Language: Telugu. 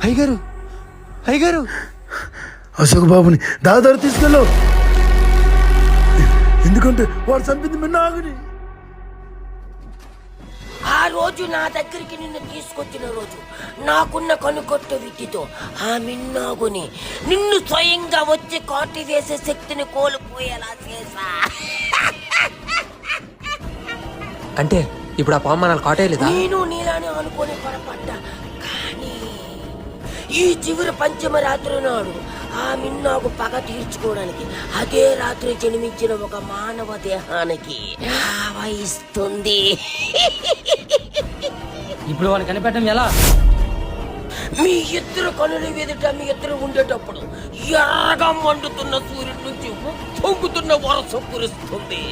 అయ్యగారు అయ్యగారు, అశోక్ బాబుని దాదాపు తీసుకెళ్ళు, ఎందుకంటే వాడు చంపింది మీ నాగుని. ఆ రోజు నా దగ్గరికి నిన్ను తీసుకొచ్చిన రోజు నాకున్న కనుకొట్ట విద్యతో ఆ మిన్నాగుని నిన్ను స్వయంగా వచ్చి కాటి వేసే శక్తిని కోల్పోయేలా చేసా. అంటే ఇప్పుడు ఆ పాము మనల్ని కాటేయలేదా? నేను నీలానే అనుకుని పొరపడ్డా, కానీ ఈ చివరి పంచమ రాత్రి నాడు ఆ మిన్నాగు పగ తీర్చుకోవడానికి అదే రాత్రి జన్మించిన ఒక మానవ దేహానికి వహిస్తుంది. ఇప్పుడు వాడిని కనిపెట్టడం ఎలా? మీ ఇద్దరు కనుల ఎదుట మీ ఇద్దరు ఉండేటప్పుడు ఎర్రగా మండుతున్న సూర్యుడి నుంచి పొంగుతున్న వరస కురుస్తుంది.